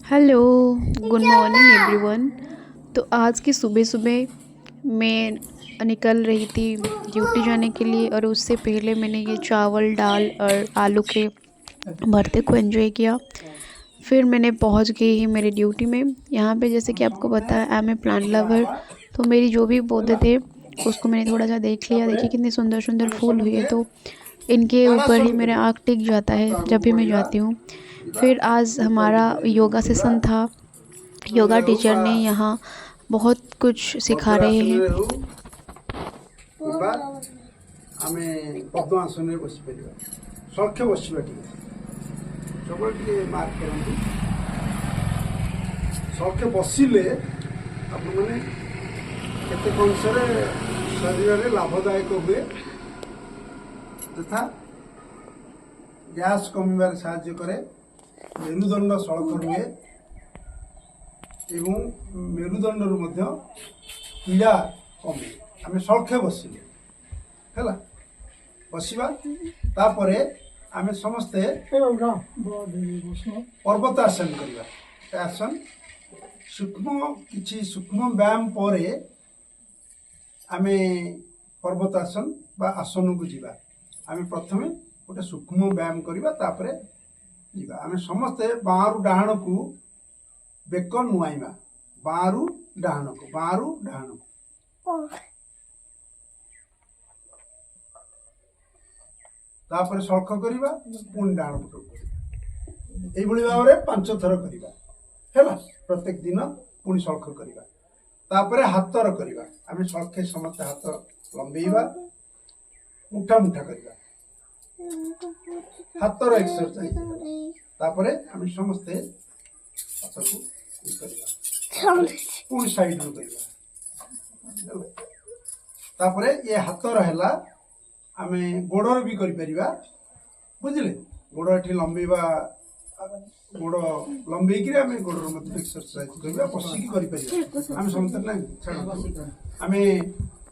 Hello, good morning everyone. तो आज की सुबह सुबह मैं निकल रही थी ड्यूटी जाने के लिए, और उससे पहले मैंने ये चावल दाल और आलू के भरते को एंजॉय किया। फिर मैंने पहुंच गई ही मेरी ड्यूटी में। यहाँ पे जैसे कि आपको पता है, I am a plant lover. तो मेरी जो भी पौधे थे उसको मैंने थोड़ा सा देख लिया। देखिए कितने सुंदर सुंदर फूल हुए, तो इनके ऊपर ही मेरा आँख टिक जाता है जब भी मैं जाती हूँ। फिर आज हमारा योगा सेशन था। योगा टीचर ने यहाँ बहुत कुछ सिखा रहे हैं। आमे पद्म आसन में बस पार सख्य बसवा सब मार्क करते सख्य बसिले आप मैंने केत अंश शरीर में लाभदायक हुए तथा गैस कमिबार साहाय्य करे मेरुदंड सड़क रुए एवं मेरुदंड पीड़ा कमे आम सख्य बसिले है बसवा तापरे आम समस्ते पर्वत आसन करवा आसन सूक्ष्म किसी सूक्ष्म व्यायाम पर आम पर्वत आसन बा आसन को जीवा आम प्रथमे गोटे सूक्ष्म व्यायाम करवा तापरे जीवा आम समस्ते बाँरु डाहाण को बेक नुआईमा बाँरु डाहाण को बाँरु डाहाण को तापर सल्ख करवा पुणी डाण पटक ये भाव में 5 थर करवा प्रत्येक दिन पुणी सल्ख करवा तापर हाथर करवा आम सल्खे समस्त हाथ लंबेवा मुठा मुठा करवा हाथर एक्सरसाइज तापर आम समस्ते हाथ को करवा पुणी साइड रू करवा तापर ये हाथर है आम गोड़र भी कर बुझे गोड़ ये लंबेवा गोड़ लंबे आम गोड़र एक्सरसाइज करवा बसिकी कर आम समस्त आम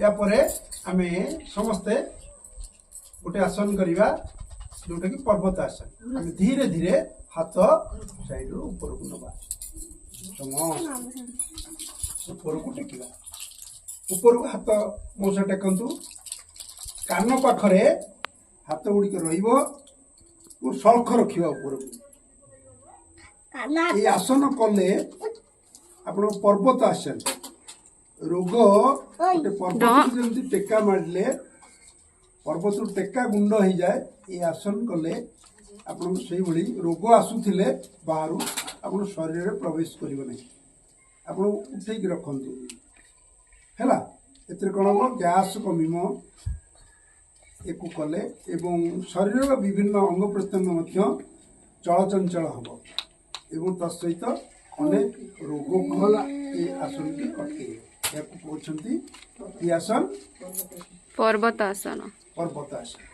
यापर आम समस्ते गोटे आसन करवा जोटा कि पर्वत आसन आम धीरे धीरे हाथ साइड ऊपर को नवा ऊपर को टेकवा ऊपर को हाथ मौसा टेकतु कान पाखरे हाथ गुड़िक रल्ख रखा ऊपर ये आसन कले आप पर्वत आसन रोग गोटे पर्वत जमी टेका मारे पर्वत टेका गुंड हो जाए ये आसन कले आप रोग आसुले बाहर आप शरीर में प्रवेश करना आप उठे रखु है ए कौन हम गैस कम एक कले एवं शरीर विभिन्न अंग प्रत्यंग चलचंचल हम एवं तत्सहित अनेक रोग को ये आसन की कटे कहते आसन पर्वत आसन पर्वत आसन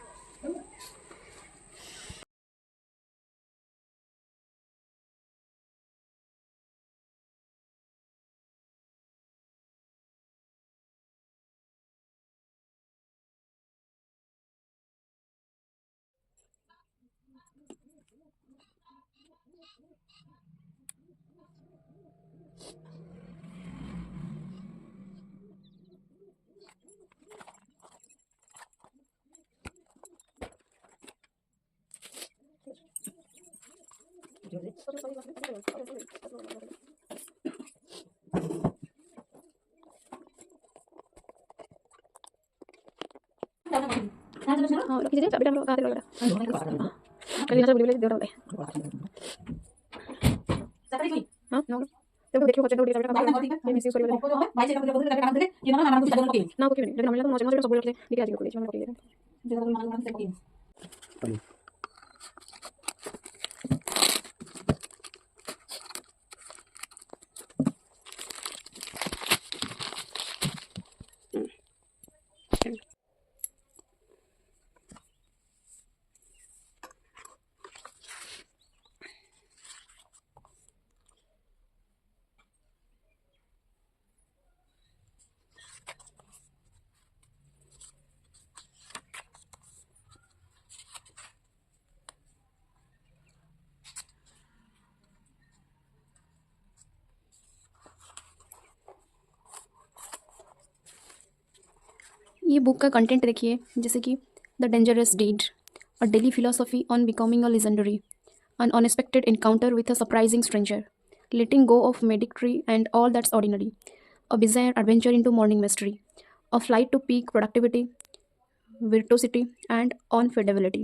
हाँ रखिए चाबी डालो कहाँ लग रहा कल यहाँ से बोली दे रहा हाँ नो तो देखियो बच्चे तो चाबी डालो ये मिस यूज करियो भाई से काम दे ये ना कुछ डालो के ना को क्यों नहीं लेकिन हम लोग सब बोल रहे थे आज को ले हम लोग ये बुक का कंटेंट देखिए, जैसे कि the dangerous deed, a daily philosophy on becoming a legendary, an unexpected encounter with a surprising stranger, letting go of medicry and all that's ordinary, a bizarre adventure into morning mystery, a flight to peak productivity, virtuosity, and on fidelity.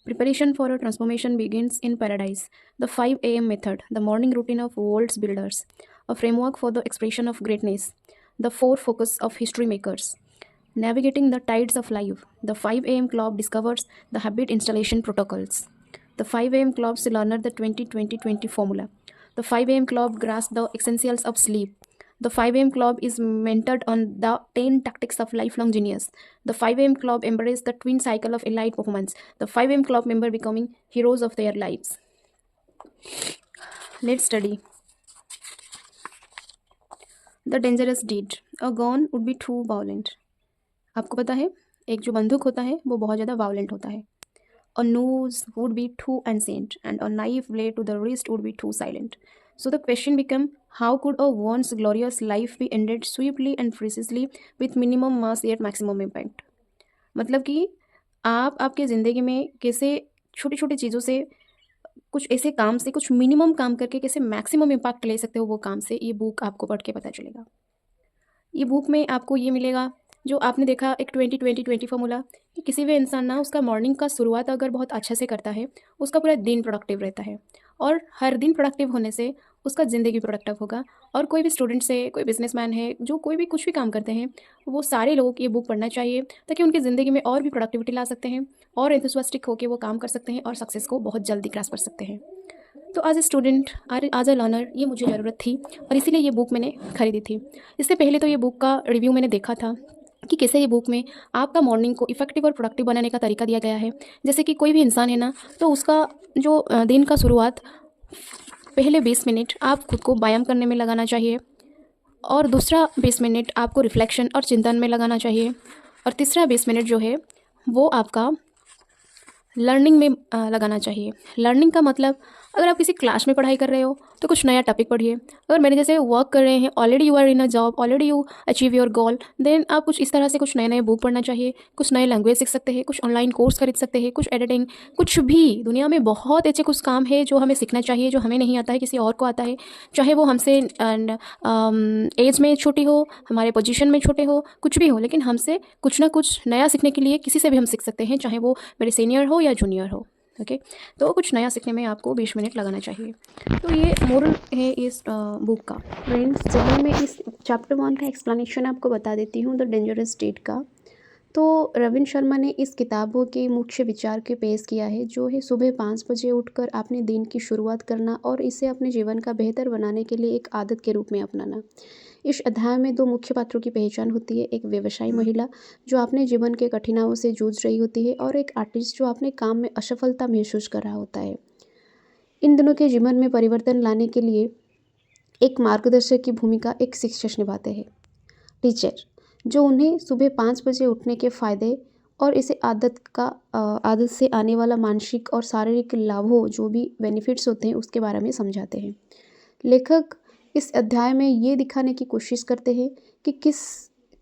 Preparation for a transformation begins in paradise. The 5 a.m. method, the morning routine of world's builders, a framework for the expression of greatness, the four focus of history makers. Navigating the tides of life, the 5 a.m. club discovers the habit installation protocols. The 5 a.m. clubs learner the 20-20-20 formula. The 5 a.m. club grasps the essentials of sleep. The 5 a.m. club is mentored on the 10 tactics of lifelong genius. The 5 a.m. club embraces the twin cycle of elite performance. The 5 a.m. club member becoming heroes of their lives. Let's study. The dangerous deed. A gun would be too violent. आपको पता है, एक जो बंदूक होता है वो बहुत ज़्यादा वायलेंट होता है. A nose would be too ancient, and a knife blade to the wrist would be too silent. So the question became, how could a once glorious life be ended swiftly and precisely with minimum mass yet maximum impact? मतलब कि आप आपके ज़िंदगी में कैसे छोटी छोटी चीज़ों से, कुछ ऐसे काम से, कुछ मिनिमम काम करके कैसे मैक्सिमम इम्पैक्ट ले सकते हो वो काम से, ये बुक आपको पढ़ के पता चलेगा. ये बुक में आपको ये मिलेगा, जो आपने देखा एक 20-20-20 फार्मूला, कि किसी भी इंसान ना उसका मॉर्निंग का शुरुआत अगर बहुत अच्छे से करता है, उसका पूरा दिन प्रोडक्टिव रहता है, और हर दिन प्रोडक्टिव होने से उसका ज़िंदगी प्रोडक्टिव होगा. और कोई भी स्टूडेंट से, कोई बिजनेसमैन है, जो कोई भी कुछ भी काम करते हैं, वो सारे लोगों को ये बुक पढ़ना चाहिए, ताकि उनकी ज़िंदगी में और भी प्रोडक्टिविटी ला सकते हैं, और एंथुसियास्टिक होकर वो काम कर सकते हैं, और सक्सेस को बहुत जल्दी ग्रास्प कर सकते हैं. तो as a student, as a learner, ये मुझे ज़रूरत थी, और इसीलिए ये बुक मैंने खरीदी थी. इससे पहले तो ये बुक का रिव्यू मैंने देखा था कि कैसे ये बुक में आपका मॉर्निंग को इफेक्टिव और प्रोडक्टिव बनाने का तरीका दिया गया है. जैसे कि कोई भी इंसान है ना, तो उसका जो दिन का शुरुआत, पहले 20 मिनट आप खुद को व्यायाम करने में लगाना चाहिए, और दूसरा 20 मिनट आपको रिफ्लेक्शन और चिंतन में लगाना चाहिए, और तीसरा 20 मिनट जो है वो आपका लर्निंग में लगाना चाहिए. लर्निंग का मतलब, अगर आप किसी क्लास में पढ़ाई कर रहे हो तो कुछ नया टॉपिक पढ़िए. अगर मेरे जैसे वर्क कर रहे हैं, already you are in a job, already you achieve your goal, then आप कुछ इस तरह से कुछ नए नए बुक पढ़ना चाहिए. कुछ नए लैंग्वेज सीख सकते हैं, कुछ ऑनलाइन कोर्स खरीद सकते हैं, कुछ एडिटिंग, कुछ भी. दुनिया में बहुत ऐसे कुछ काम है जो हमें सीखना चाहिए, जो हमें नहीं आता है, किसी और को आता है. चाहे वो हमसे एज में छोटी हो, हमारे पोजीशन में छोटे हो, कुछ भी हो, लेकिन हमसे कुछ ना कुछ नया सीखने के लिए किसी से भी हम सीख सकते हैं, चाहे वो मेरे सीनियर हो या जूनियर हो. ओके, तो कुछ नया सीखने में आपको 20 मिनट लगाना चाहिए. तो ये मोरल है इस बुक का. फ्रेंड्स, चलिए मैं इस चैप्टर 1 का एक्सप्लेनेशन आपको बता देती हूँ, द डेंजरस स्टेट का. तो रविंद्र शर्मा ने इस किताबों के मुख्य विचार के पेश किया है, जो है सुबह 5 बजे उठकर अपने दिन की शुरुआत करना और इसे अपने जीवन का बेहतर बनाने के लिए एक आदत के रूप में अपनाना. इस अध्याय में 2 मुख्य पात्रों की पहचान होती है, एक व्यवसायी महिला जो अपने जीवन के कठिनाइयों से जूझ रही होती है, और एक आर्टिस्ट जो अपने काम में असफलता महसूस कर रहा होता है. इन दोनों के जीवन में परिवर्तन लाने के लिए एक मार्गदर्शक की भूमिका एक शिक्षक निभाते हैं, टीचर, जो उन्हें सुबह 5 बजे उठने के फ़ायदे और इसे आदत से आने वाला मानसिक और शारीरिक लाभों, जो भी बेनिफिट्स होते हैं, उसके बारे में समझाते हैं. लेखक इस अध्याय में ये दिखाने की कोशिश करते हैं कि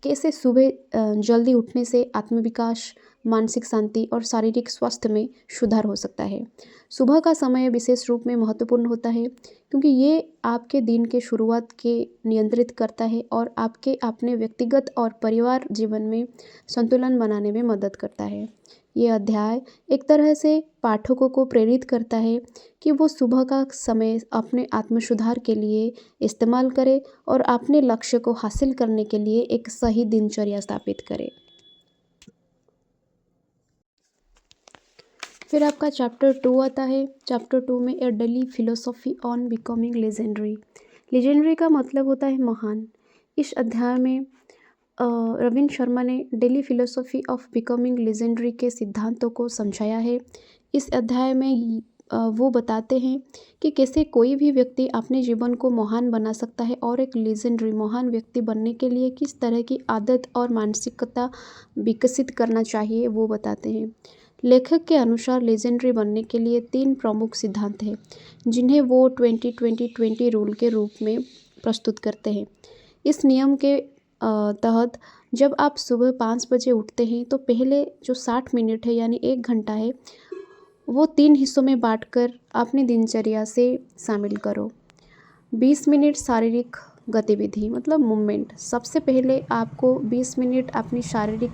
कैसे सुबह जल्दी उठने से आत्मविकास, मानसिक शांति और शारीरिक स्वास्थ्य में सुधार हो सकता है. सुबह का समय विशेष रूप में महत्वपूर्ण होता है, क्योंकि ये आपके दिन के शुरुआत के नियंत्रित करता है और आपके अपने व्यक्तिगत और परिवार जीवन में संतुलन बनाने में मदद करता है. ये अध्याय एक तरह से पाठकों को प्रेरित करता है कि वो सुबह का समय अपने आत्मसुधार के लिए इस्तेमाल करें और अपने लक्ष्य को हासिल करने के लिए एक सही दिनचर्या स्थापित करें. फिर आपका चैप्टर 2 आता है. चैप्टर 2 में a daily philosophy on becoming legendary. Legendary का मतलब होता है महान. इस अध्याय में रविंद्र शर्मा ने daily philosophy of becoming legendary के सिद्धांतों को समझाया है. इस अध्याय में वो बताते हैं कि कैसे कोई भी व्यक्ति अपने जीवन को महान बना सकता है, और एक लेजेंडरी महान व्यक्ति बनने के लिए किस तरह की आदत और मानसिकता विकसित करना चाहिए, वो बताते हैं. लेखक के अनुसार लेजेंडरी बनने के लिए 3 प्रमुख सिद्धांत हैं, जिन्हें वो 20-20-20 रूल के रूप में प्रस्तुत करते हैं. इस नियम के तहत जब आप सुबह 5 बजे उठते हैं तो पहले जो 60 मिनट है यानी 1 घंटा है, वो 3 हिस्सों में बाँटकर अपनी दिनचर्या से शामिल करो। 20 मिनट शारीरिक गतिविधि मतलब मूवमेंट। सबसे पहले आपको 20 मिनट अपनी शारीरिक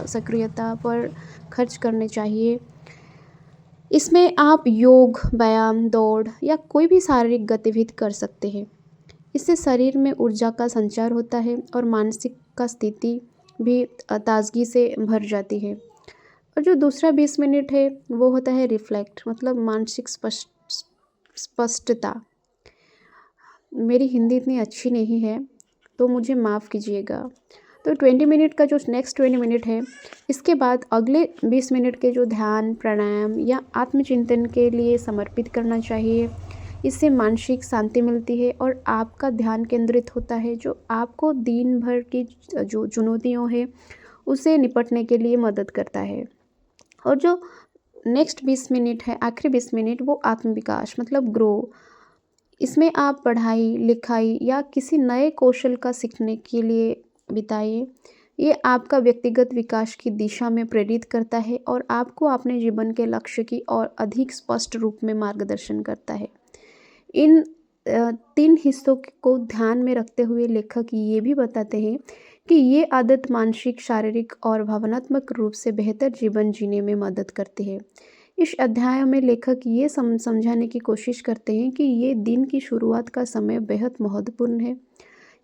सक्रियता पर खर्च करने चाहिए। इसमें आप योग, व्यायाम, दौड़ या कोई भी शारीरिक गतिविधि कर सकते हैं। इससे शरीर में ऊर्जा का संचार होता है और मानसिक का स्थिति भी ताजगी से भर जाती है। और जो दूसरा 20 मिनट है वो होता है रिफ्लेक्ट मतलब मानसिक स्पष्टता। मेरी हिंदी इतनी अच्छी नहीं है तो मुझे माफ़ कीजिएगा। तो 20 मिनट का जो नेक्स्ट 20 मिनट है, इसके बाद अगले 20 मिनट के जो ध्यान, प्राणायाम या आत्मचिंतन के लिए समर्पित करना चाहिए। इससे मानसिक शांति मिलती है और आपका ध्यान केंद्रित होता है, जो आपको दिन भर की जो चुनौतियों है उसे निपटने के लिए मदद करता है। और जो नेक्स्ट 20 मिनट है, आखिरी 20 मिनट, वो आत्मविकास मतलब ग्रो। इसमें आप पढ़ाई, लिखाई या किसी नए कौशल का सीखने के लिए बिताइए। ये आपका व्यक्तिगत विकास की दिशा में प्रेरित करता है और आपको अपने जीवन के लक्ष्य की और अधिक स्पष्ट रूप में मार्गदर्शन करता है। इन 3 हिस्सों को ध्यान में रखते हुए लेखक ये भी बताते हैं कि ये आदत मानसिक, शारीरिक और भावनात्मक रूप से बेहतर जीवन जीने में मदद करती है। इस अध्याय में लेखक ये समझाने की कोशिश करते हैं कि ये दिन की शुरुआत का समय बेहद महत्वपूर्ण है,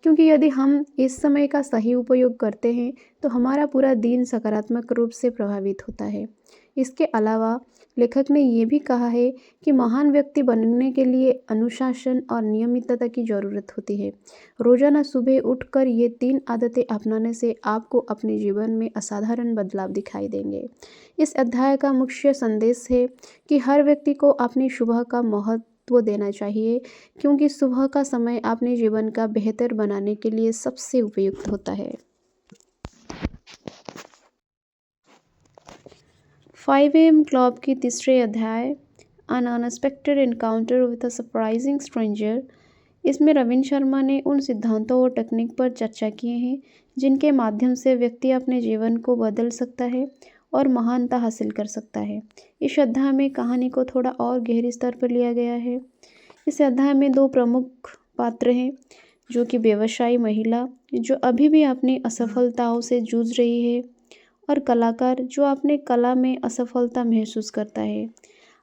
क्योंकि यदि हम इस समय का सही उपयोग करते हैं तो हमारा पूरा दिन सकारात्मक रूप से प्रभावित होता है। इसके अलावा लेखक ने ये भी कहा है कि महान व्यक्ति बनने के लिए अनुशासन और नियमितता की ज़रूरत होती है। रोज़ाना सुबह उठकर ये 3 आदतें अपनाने से आपको अपने जीवन में असाधारण बदलाव दिखाई देंगे। इस अध्याय का मुख्य संदेश है कि हर व्यक्ति को अपनी सुबह का महत्व देना चाहिए, क्योंकि सुबह का समय अपने जीवन का बेहतर बनाने के लिए सबसे उपयुक्त होता है। 5 AM क्लब की तीसरे अध्याय un unexpected encounter with a surprising stranger. इसमें रविंद्र शर्मा ने उन सिद्धांतों और टेक्निक पर चर्चा किए हैं जिनके माध्यम से व्यक्ति अपने जीवन को बदल सकता है और महानता हासिल कर सकता है। इस अध्याय में कहानी को थोड़ा और गहरी स्तर पर लिया गया है। इस अध्याय में 2 प्रमुख पात्र हैं, जो कि व्यवसायी महिला जो अभी भी अपनी असफलताओं से जूझ रही है और कलाकार जो अपने कला में असफलता महसूस करता है।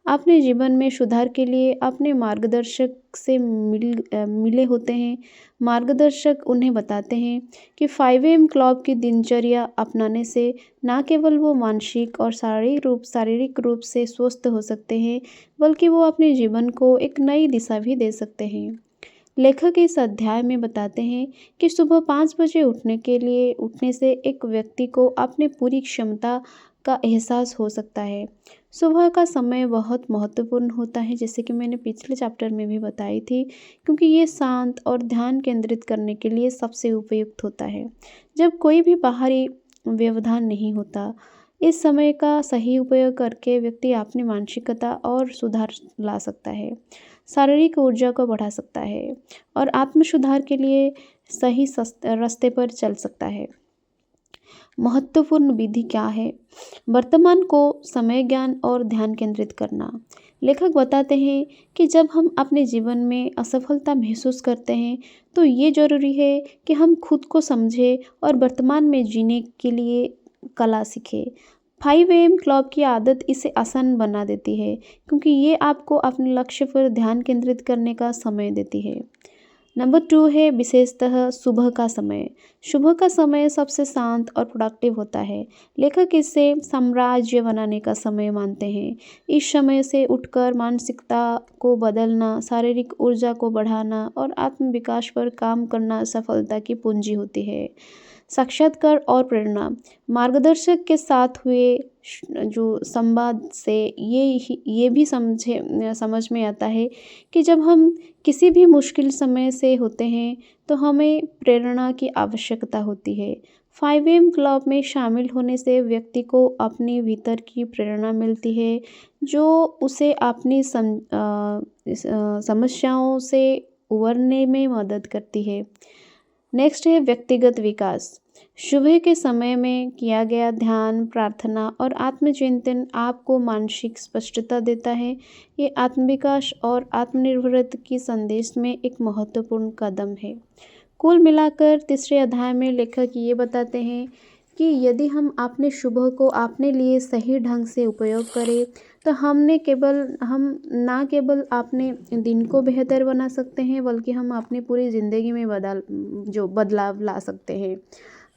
अपने जीवन में सुधार के लिए अपने मार्गदर्शक से मिले होते हैं। मार्गदर्शक उन्हें बताते हैं कि 5 AM क्लब की दिनचर्या अपनाने से न केवल वो मानसिक और शारीरिक रूप से स्वस्थ हो सकते हैं, बल्कि वो अपने जीवन को एक नई दिशा भी दे सकते हैं। लेखक इस अध्याय में बताते हैं कि सुबह 5 बजे उठने से एक व्यक्ति को अपनी पूरी क्षमता का एहसास हो सकता है। सुबह का समय बहुत महत्वपूर्ण होता है, जैसे कि मैंने पिछले चैप्टर में भी बताई थी, क्योंकि ये शांत और ध्यान केंद्रित करने के लिए सबसे उपयुक्त होता है, जब कोई भी बाहरी व्यवधान नहीं होता। इस समय का सही उपयोग करके व्यक्ति अपनी मानसिकता और सुधार ला सकता है, शारीरिक ऊर्जा को बढ़ा सकता है और आत्म सुधार के लिए सही रास्ते पर चल सकता है। महत्वपूर्ण विधि क्या है? वर्तमान को समय, ज्ञान और ध्यान केंद्रित करना। लेखक बताते हैं कि जब हम अपने जीवन में असफलता महसूस करते हैं तो ये ज़रूरी है कि हम खुद को समझें और वर्तमान में जीने के लिए कला सीखें। 5 AM क्लब की आदत इसे आसान बना देती है, क्योंकि ये आपको अपने लक्ष्य पर ध्यान केंद्रित करने का समय देती है। नंबर 2 है विशेषतः सुबह का समय। सुबह का समय सबसे शांत और प्रोडक्टिव होता है। लेखक इसे साम्राज्य बनाने का समय मानते हैं। इस समय से उठकर मानसिकता को बदलना, शारीरिक ऊर्जा को बढ़ाना और आत्मविकास पर काम करना सफलता की पूंजी होती है। साक्षात्कार और प्रेरणा। मार्गदर्शक के साथ हुए जो संवाद से ये भी समझ में आता है कि जब हम किसी भी मुश्किल समय से होते हैं तो हमें प्रेरणा की आवश्यकता होती है। 5 AM क्लब में शामिल होने से व्यक्ति को अपने भीतर की प्रेरणा मिलती है, जो उसे अपनी समस्याओं से उबरने में मदद करती है। नेक्स्ट है व्यक्तिगत विकास। सुबह के समय में किया गया ध्यान, प्रार्थना और आत्मचिंतन आपको मानसिक स्पष्टता देता है। ये आत्मविकास और आत्मनिर्भरता की संदेश में एक महत्वपूर्ण कदम है। कुल मिलाकर तीसरे अध्याय में लेखक ये बताते हैं कि यदि हम अपने सुबह को अपने लिए सही ढंग से उपयोग करें तो हम ना केवल अपने दिन को बेहतर बना सकते हैं बल्कि हम अपनी पूरी ज़िंदगी में बदलाव ला सकते हैं।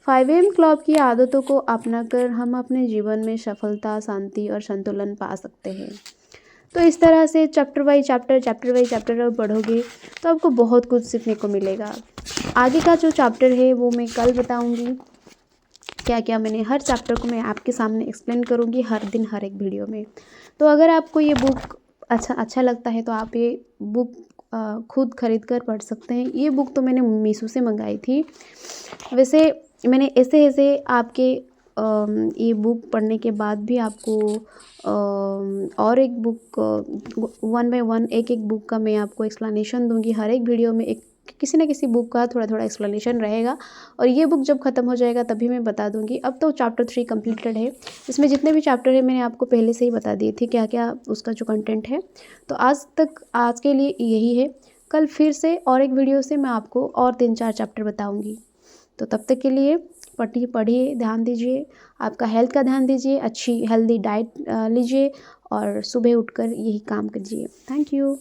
5 AM क्लब की आदतों को अपनाकर हम अपने जीवन में सफलता, शांति और संतुलन पा सकते हैं। तो इस तरह से चैप्टर बाय चैप्टर पढ़ोगे तो आपको बहुत कुछ सीखने को मिलेगा। आगे का जो चैप्टर है वो मैं कल बताऊंगी। क्या क्या मैंने हर चैप्टर को मैं आपके सामने एक्सप्लेन करूंगी हर दिन हर एक वीडियो में। तो अगर आपको ये बुक अच्छा लगता है तो आप ये बुक खुद खरीद कर पढ़ सकते हैं। ये बुक तो मैंने मीशो से मंगाई थी। वैसे मैंने ऐसे आपके ये बुक पढ़ने के बाद भी आपको और एक बुक 1 बाय 1 एक बुक का मैं आपको एक्सप्लेनेशन दूंगी। हर एक वीडियो में किसी न किसी बुक का थोड़ा एक्सप्लेनेशन रहेगा और ये बुक जब ख़त्म हो जाएगा तभी मैं बता दूंगी। अब तो चैप्टर 3 कंप्लीटेड है। इसमें जितने भी चैप्टर है मैंने आपको पहले से ही बता दिए थे क्या क्या उसका जो कंटेंट है। तो आज के लिए यही है। कल फिर से और एक वीडियो से मैं आपको और 3-4 चैप्टर बताऊँगी। तो तब तक के लिए पढ़िए, ध्यान दीजिए, आपका हेल्थ का ध्यान दीजिए, अच्छी हेल्दी डाइट लीजिए और सुबह उठकर यही काम कीजिए। Thank you.